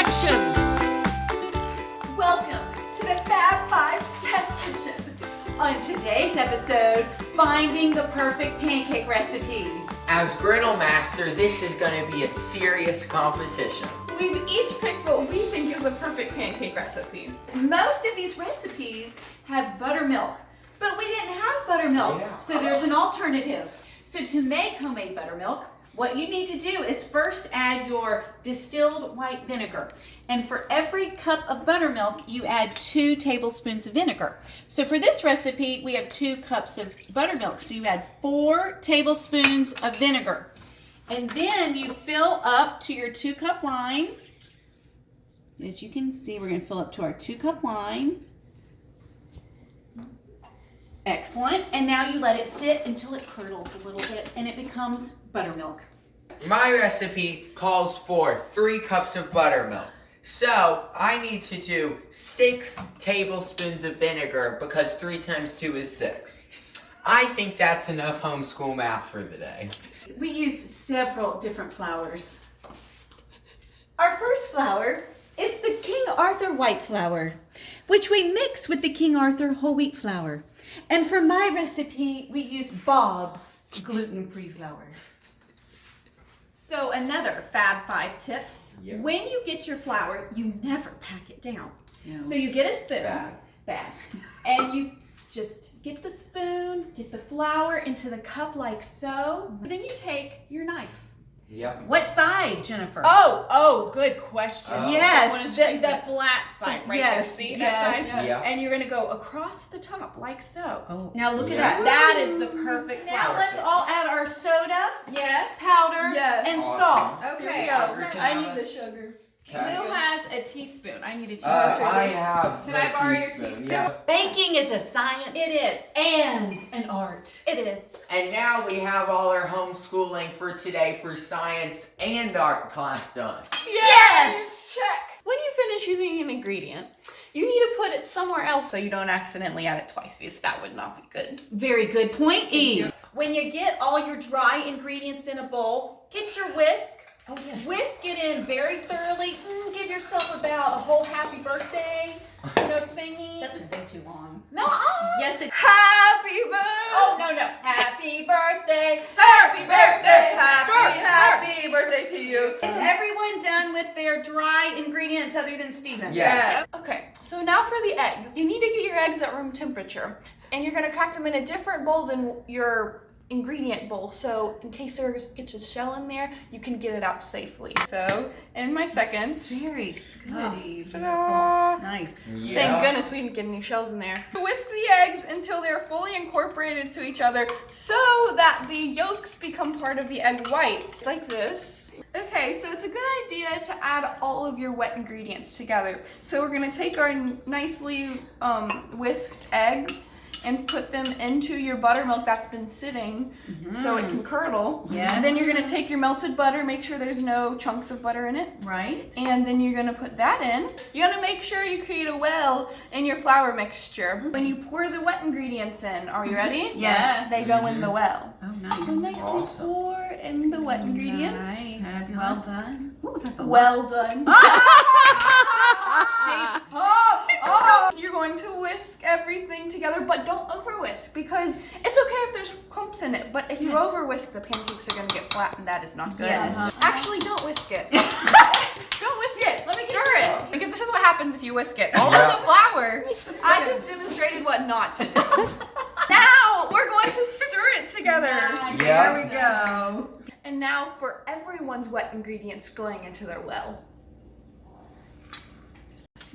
satisfaction. Welcome to the Fab Fives Test Kitchen. On today's episode, finding the perfect pancake recipe. As Griddle Master, this is going to be a serious competition. We've each picked what we think is the perfect pancake recipe. Most of these recipes have buttermilk, but we didn't have buttermilk, so there's an alternative. So to make homemade buttermilk, what you need to do is first add your distilled white vinegar. And for every cup of buttermilk, you add 2 tablespoons of vinegar. So for this recipe, we have 2 cups of buttermilk. So you add 4 tablespoons of vinegar. And then you fill up to your 2-cup line. As you can see, we're going to fill up to our 2-cup line. Excellent. And now you let it sit until it curdles a little bit and it becomes buttermilk. My recipe calls for 3 cups of buttermilk. So I need to do 6 tablespoons of vinegar because 3 times 2 is 6. I think that's enough homeschool math for the day. We use several different flours. Our first flour is the King Arthur white flour, which we mix with the King Arthur whole wheat flour. And for my recipe, we use Bob's gluten-free flour. So another Fab 5 tip. Yep. When you get your flour, you never pack it down. No. So you get a spoon. Bad. And you just get the spoon, get the flour into the cup like so. Then you take your knife. Yep. What side, Jennifer? Oh, good question. Oh. Yes. The flat side right Yes, there. See yes. that side? Yeah. And you're going to go across the top like so. Oh. Now look at Yeah. that. That is the perfect Now flour. let's all add our soda, Yes. powder, Yes. and Awesome. salt. Okay. Sugar, I need the sugar. Okay. Who has a teaspoon? I need a teaspoon. I have. Can I borrow your teaspoon? Yeah. Baking is a science It is. and an art. It is. And now we have all our homeschooling for today for science and art class done. Yes! Check. When you finish using an ingredient, you need to put it somewhere else so you don't accidentally add it twice because that would not be good. Very good point, Eve. When you get all your dry ingredients in a bowl, get your whisk. Oh, yes. Whisk it in very thoroughly. Give yourself about a whole happy birthday. No singing. That's way too long. No. Yes, it Happy birthday. Oh, no. Happy birthday. Happy birthday. Happy birthday to you. Is everyone done with their dry ingredients other than Steven? Yeah. Okay, so now for the eggs. You need to get your eggs at room temperature. And you're going to crack them in a different bowl than your ingredient bowl, so in case there gets a shell in there, you can get it out safely. So, in my second. Very good, Eve. Ta-da. Nice. Yeah. Thank goodness we didn't get any shells in there. Whisk the eggs until they're fully incorporated to each other so that the yolks become part of the egg whites, like this. Okay, so it's a good idea to add all of your wet ingredients together. So we're gonna take our nicely whisked eggs and put them into your buttermilk that's been sitting so it can curdle. Yes. Then you're gonna take your melted butter, make sure there's no chunks of butter in it. Right. And then you're gonna put that in. You're gonna make sure you create a well in your flour mixture. When you pour the wet ingredients in, are you ready? Yes. They go in the well. Oh, So nice. nicely Awesome. pour in the wet ingredients. Nice. Well done. Ooh, that's a lot. Well done. You're going to whisk everything together, but don't over whisk because it's okay if there's clumps in it. But if you Yes. over whisk, the pancakes are going to get flat, and that is not good. Yes. Actually, don't whisk it. Don't whisk it. Let me stir it because this is what happens if you whisk it. All of the flour. I just demonstrated what not to do. Now we're going to stir it together. Nice. Yeah. There we go. And now for everyone's wet ingredients going into their well.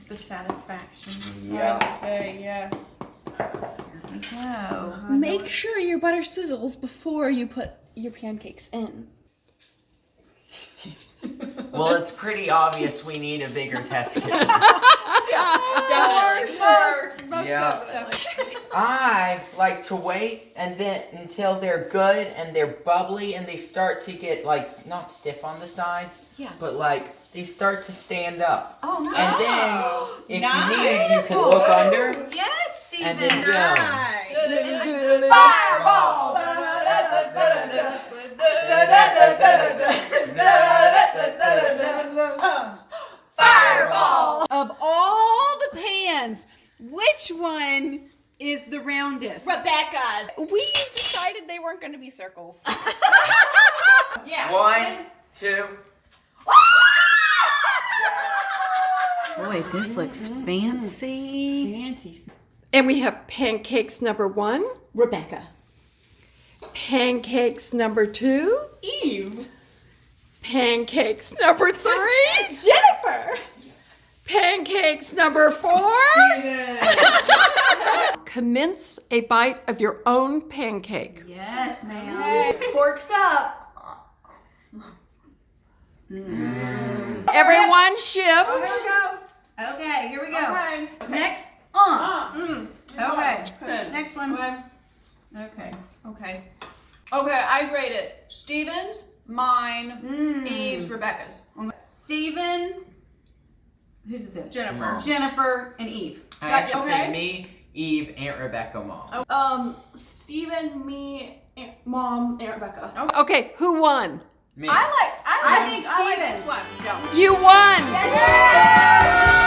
The satisfaction. Yeah. I'd say yes. There we go. Make sure your butter sizzles before you put your pancakes in. Well, it's pretty obvious we need a bigger test kitchen. Yeah. I like to wait and then until they're good and they're bubbly and they start to get like not stiff on the sides, Yeah. but like they start to stand up. Oh, nice. And then if Nice. you need, you can look under. Yes, Steven. And then go. Nice. Fireball. Fireball. Which one is the roundest? Rebecca's. We decided they weren't going to be circles. Yeah. 1, 2. Boy, this looks fancy. And we have pancakes number 1, Rebecca. pancakes number 2, Eve. pancakes number 3, Jennifer. pancakes number 4. Commence a bite of your own pancake. Yes, ma'am. Forks up. Everyone shift. Okay, here we go. Okay. Next. Okay. Next one. Okay. Okay, I grade it. Steven's, mine, Eve's, Rebecca's. Steven. Whose is this? Jennifer. Jennifer and Eve. I actually Okay. say me, Eve, Aunt Rebecca, Mom. Steven, me, Mom, and Rebecca. Okay, who won? Me. I think Stevens. this one. Yeah. You won! Yay!